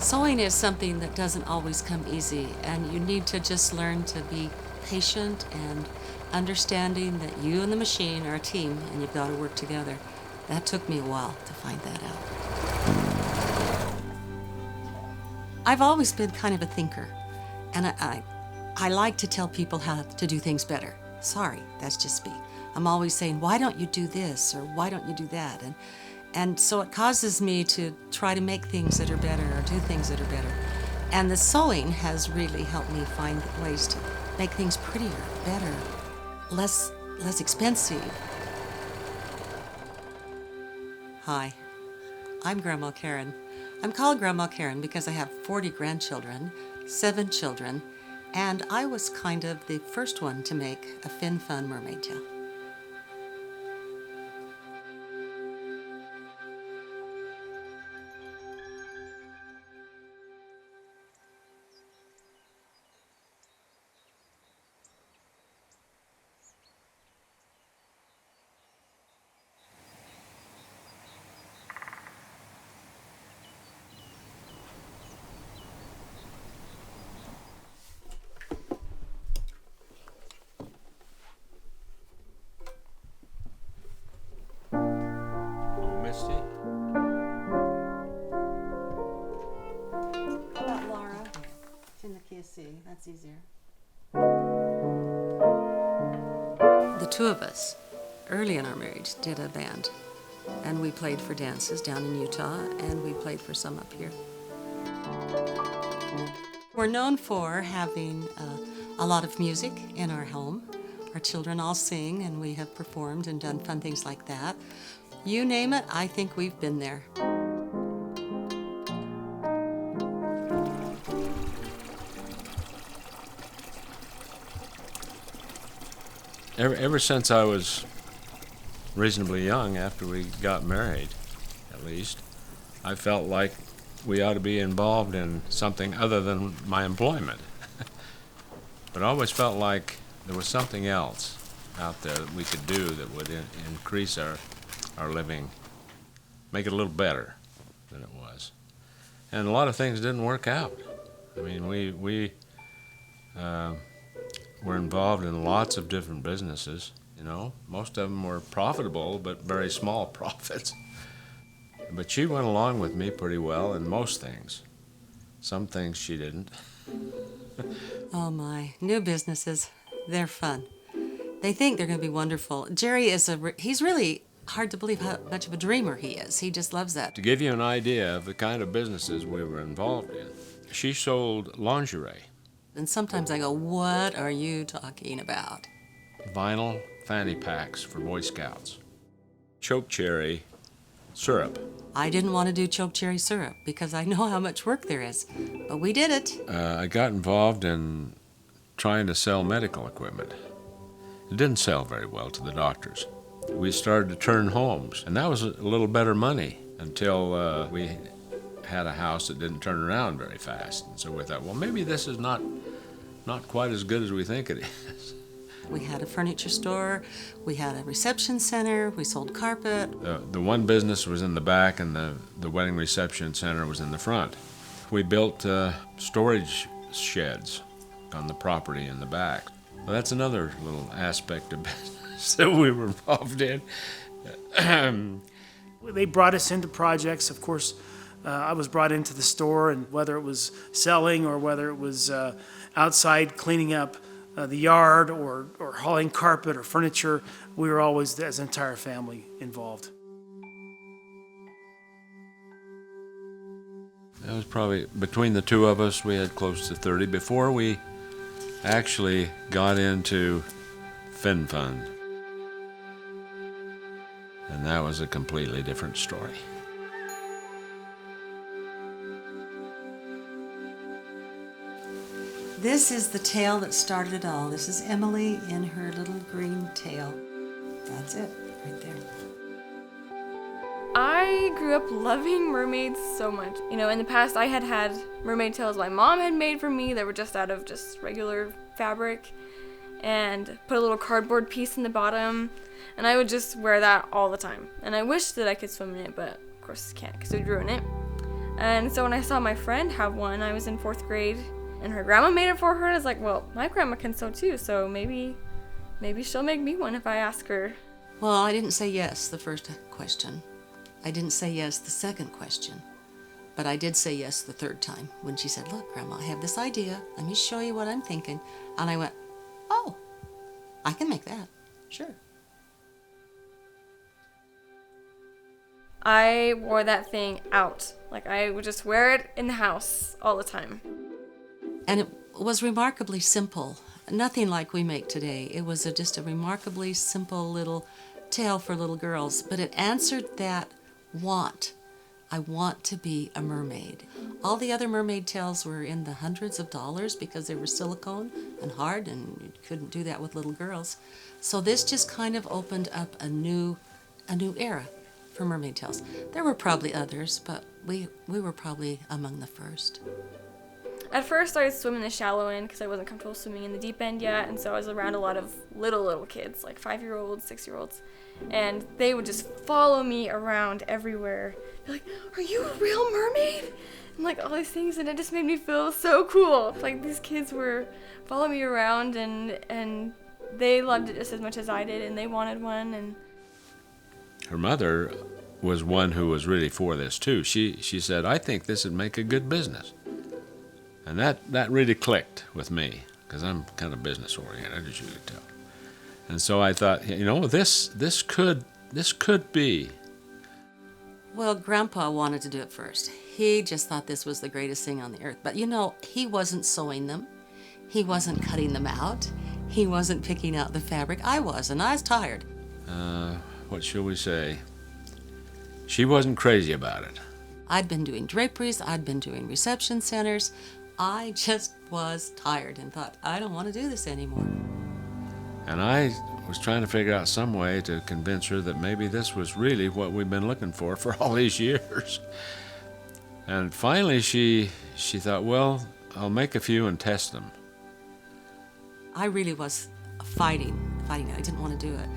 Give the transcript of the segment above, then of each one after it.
Sewing is something that doesn't always come easy, and you need to just learn to be patient and understanding that you and the machine are a team and you've got to work together. That took me a while to find that out. I've always been kind of a thinker, and I like to tell people how to do things better. Sorry, that's just me. I'm always saying, why don't you do this, or why don't you do that? And so it causes me to try to make things that are better or do things that are better. And the sewing has really helped me find ways to make things prettier, better, less expensive. Hi, I'm Grandma Karen. I'm called Grandma Karen because I have 40 grandchildren, 7 children, and I was kind of the first one to make a fin-fun mermaid tail. Misty? How about Laura? It's in the key of C. That's easier. The two of us, early in our marriage, did a band. And we played for dances down in Utah, and we played for some up here. We're known for having a lot of music in our home. Our children all sing, and we have performed and done fun things like that. You name it, I think we've been there. Ever since I was reasonably young, after we got married, at least, I felt like we ought to be involved in something other than my employment. But I always felt like there was something else out there that we could do that would increase our living, make it a little better than it was. And a lot of things didn't work out. I mean, we were involved in lots of different businesses, you know. Most of them were profitable, but very small profits. But she went along with me pretty well in most things. Some things she didn't. Oh my, new businesses, they're fun. They think they're going to be wonderful. Jerry he's really hard to believe how much of a dreamer he is. He just loves that. To give you an idea of the kind of businesses we were involved in, she sold lingerie. And sometimes I go, what are you talking about? Vinyl fanny packs for Boy Scouts. Choke cherry syrup. I didn't want to do choke cherry syrup because I know how much work there is, but we did it. I got involved in trying to sell medical equipment. It didn't sell very well to the doctors. We started to turn homes, and that was a little better money until we had a house that didn't turn around very fast. And so we thought, well, maybe this is not quite as good as we think it is. We had a furniture store, we had a reception center, we sold carpet. The one business was in the back, and the wedding reception center was in the front. We built storage sheds on the property in the back. Well, that's another little aspect of business that we were involved in. They brought us into projects. Of course, I was brought into the store, and whether it was selling or whether it was outside cleaning up the yard or hauling carpet or furniture, we were always, as an entire family, involved. That was probably, between the two of us, we had close to 30 before we actually got into Fin Fun. And that was a completely different story. This is the tail that started it all. This is Emily in her little green tail. That's it, right there. I grew up loving mermaids so much. You know, in the past I had mermaid tails my mom had made for me that were just out of just regular fabric and put a little cardboard piece in the bottom, and I would just wear that all the time. And I wish that I could swim in it, but of course can't because it would ruin it. And so when I saw my friend have one, I was in 4th grade, and her grandma made it for her, and I was like, well, my grandma can sew too, so maybe she'll make me one if I ask her. Well, I didn't say yes the first question. I didn't say yes the second question. But I did say yes the third time when she said, look, Grandma, I have this idea. Let me show you what I'm thinking. And I went, oh, I can make that. Sure. I wore that thing out. Like, I would just wear it in the house all the time. And it was remarkably simple. Nothing like we make today. It was just a remarkably simple little tale for little girls. But it answered that want. I want to be a mermaid. All the other mermaid tales were in the hundreds of dollars because they were silicone and hard, and you couldn't do that with little girls. So this just kind of opened up a new era for mermaid tales. There were probably others, but we were probably among the first. At first, I would swim in the shallow end because I wasn't comfortable swimming in the deep end yet, and so I was around a lot of little kids, like 5-year-olds, 6-year-olds, and they would just follow me around everywhere. They're like, "Are you a real mermaid?" And like all these things, and it just made me feel so cool. Like these kids were following me around, and they loved it just as much as I did, and they wanted one. And Her mother was one who was really for this too. She said, I think this would make a good business. And that really clicked with me, because I'm kind of business oriented, as you could tell. And so I thought, this could be. Well, Grandpa wanted to do it first. He just thought this was the greatest thing on the earth. But he wasn't sewing them. He wasn't cutting them out. He wasn't picking out the fabric. I was, and I was tired. What shall we say? She wasn't crazy about it. I'd been doing draperies. I'd been doing reception centers. I just was tired and thought, I don't want to do this anymore. And I was trying to figure out some way to convince her that maybe this was really what we've been looking for all these years. And finally she thought, well, I'll make a few and test them. I really was fighting. I didn't want to do it.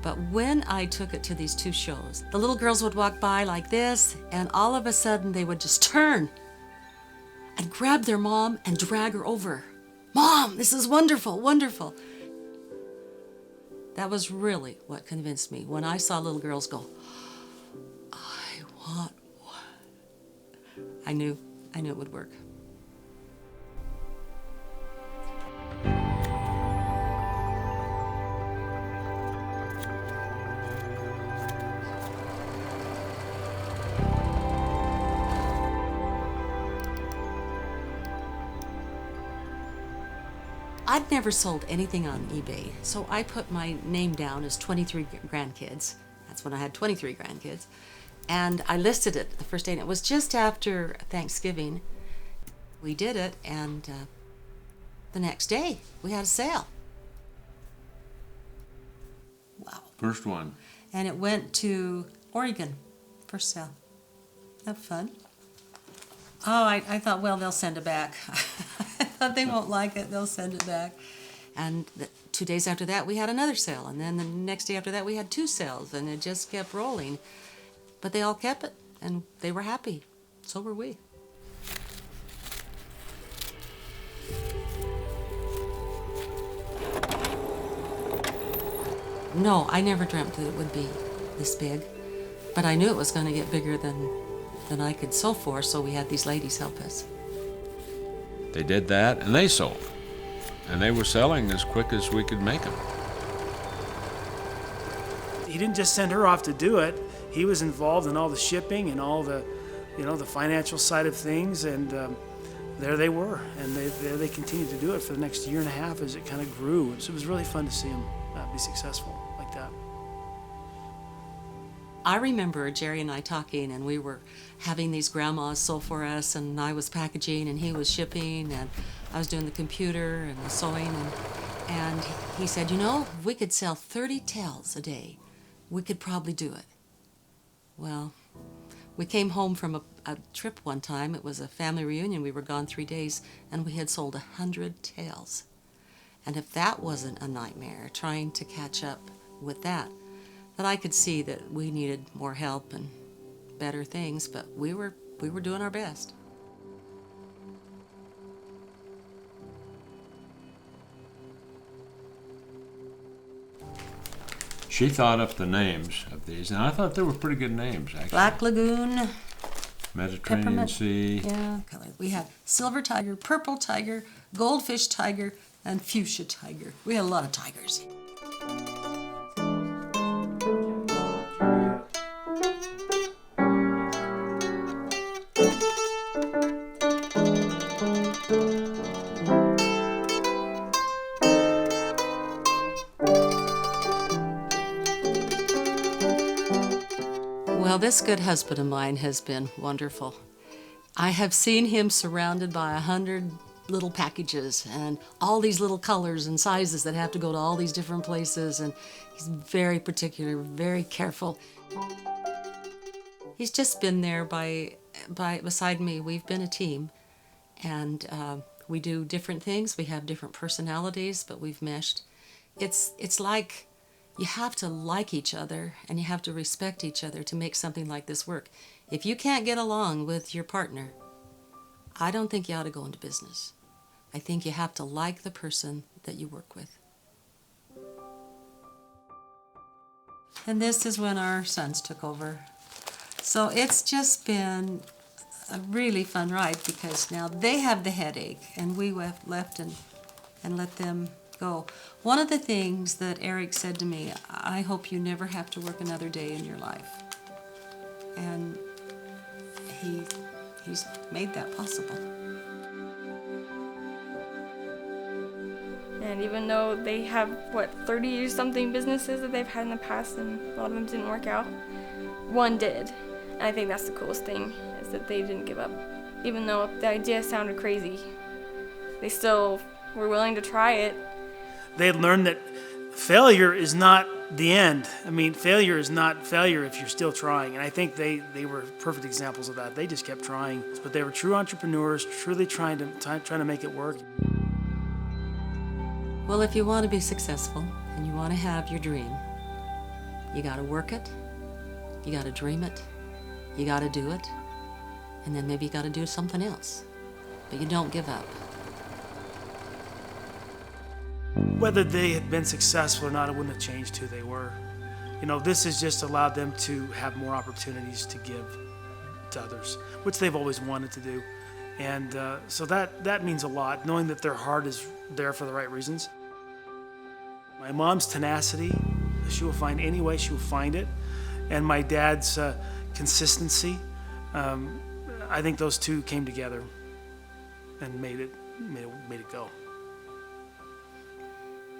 But when I took it to these 2 shows, the little girls would walk by like this, and all of a sudden they would just turn and grab their mom and drag her over. Mom, this is wonderful, wonderful. That was really what convinced me when I saw little girls go, I want one. I knew it would work. I'd never sold anything on eBay, so I put my name down as 23 grandkids. That's when I had 23 grandkids. And I listed it the first day, and it was just after Thanksgiving. We did it, and the next day we had a sale. Wow. First one. And it went to Oregon, first sale. Have fun. Oh, I thought, well, they'll send it back. I thought they won't like it, they'll send it back. And 2 days after that, we had another sale. And then the next day after that, we had 2 sales. And it just kept rolling. But they all kept it, and they were happy. So were we. No, I never dreamt that it would be this big. But I knew it was going to get bigger than I could sew for, so we had these ladies help us. They did that, and they sold. And they were selling as quick as we could make them. He didn't just send her off to do it. He was involved in all the shipping and all the, the financial side of things. And there they were, and they continued to do it for the next year and a half as it kind of grew. So it was really fun to see him be successful like that. I remember Jerry and I talking, and we were having these grandmas sew for us, and I was packaging, and he was shipping, and I was doing the computer and the sewing, and he said, if we could sell 30 tails a day, we could probably do it. Well, we came home from a trip one time. It was a family reunion. We were gone 3 days, and we had sold 100 tails. And if that wasn't a nightmare, trying to catch up with that, then I could see that we needed more help and better things, but we were we were doing our best. She thought up the names of these, and I thought they were pretty good names, actually. Black Lagoon, Mediterranean peppermint. Sea. Yeah, color. We had silver tiger, purple tiger, goldfish tiger, and fuchsia tiger. We had a lot of tigers. Well, this good husband of mine has been wonderful. I have seen him surrounded by 100 little packages and all these little colors and sizes that have to go to all these different places, and he's very particular, very careful. He's just been there beside me. We've been a team, and we do different things. We have different personalities, but we've meshed. It's like you have to like each other and you have to respect each other to make something like this work. If you can't get along with your partner, I don't think you ought to go into business. I think you have to like the person that you work with. And this is when our sons took over. So it's just been a really fun ride because now they have the headache and we left and let them go. One of the things that Eric said to me, I hope you never have to work another day in your life. And he's made that possible. And even though they have, 30-something businesses that they've had in the past, and a lot of them didn't work out, one did. And I think that's the coolest thing, is that they didn't give up. Even though the idea sounded crazy, they still were willing to try it. They had learned that failure is not the end. I mean, failure is not failure if you're still trying. And I think they were perfect examples of that. They just kept trying. But they were true entrepreneurs, truly trying to make it work. Well, if you want to be successful and you want to have your dream, you got to work it, you got to dream it, you got to do it, and then maybe you got to do something else. But you don't give up. Whether they had been successful or not, it wouldn't have changed who they were. You know, this has just allowed them to have more opportunities to give to others, which they've always wanted to do. And so that means a lot, knowing that their heart is there for the right reasons. My mom's tenacity, she will find any way, she will find it. And my dad's consistency, I think those two came together and made it go.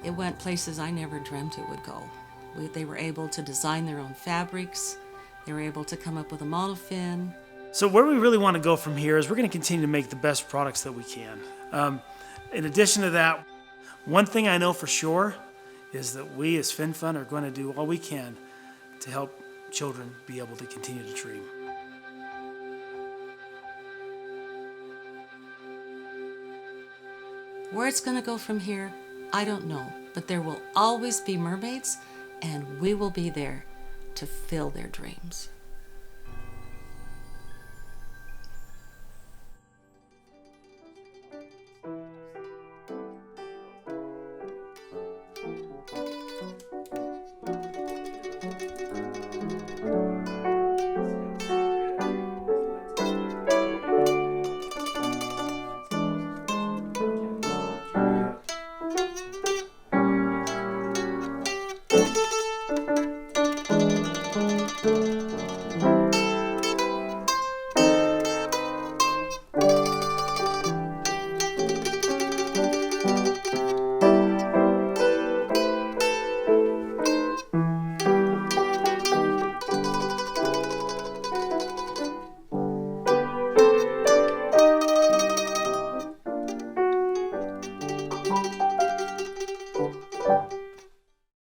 It went places I never dreamt it would go. They were able to design their own fabrics. They were able to come up with a monofin. So where we really want to go from here is we're going to continue to make the best products that we can. In addition to that, one thing I know for sure is that we as FinFun are going to do all we can to help children be able to continue to dream. Where it's going to go from here, I don't know, but there will always be mermaids, and we will be there to fill their dreams.